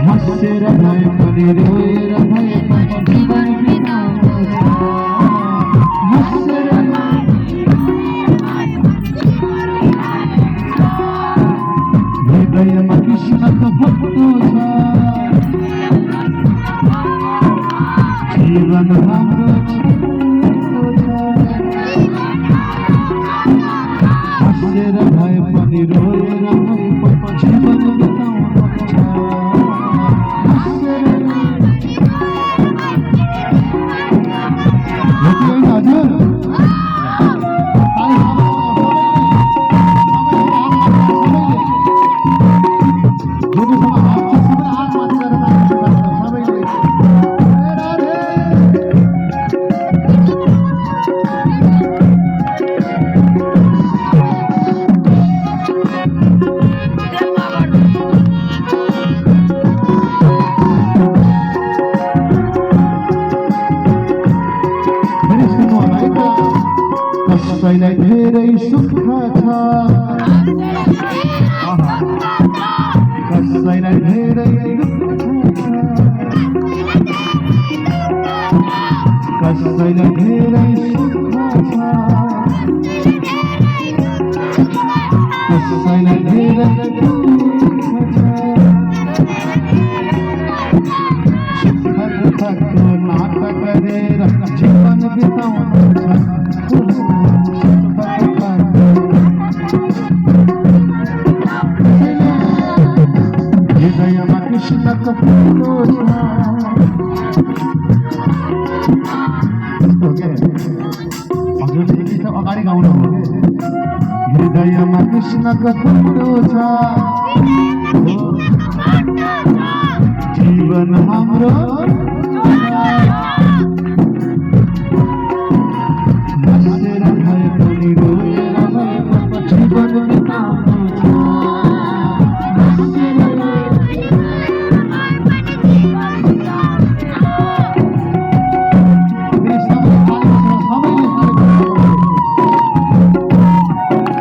हँसेर भए पनि रोएर भए पनि जीवन बिताउनु छ। हँसेर हृदयमा कृष्णको फोटो छ। जीवन हाम्रो छोटो छ। हँसेर भए पनि रोएर भए पनि जीवन बिताउनु छ। हँसेर हजुर कसैलाई धेरै सुख छ, कसैलाई धेरै दुःख छ, कसैलाई धेरै सुख छ, कसैलाई धेरै दुःख छ। सुख दुःखको नाटक गरेर जीवन बिताउनु छ। हृदयमा कृष्णको फोटो छ। हजुरले गीत अगाडि गाउनु हो। हृदयमा कृष्णको फोटो छ। जीवन हाम्रो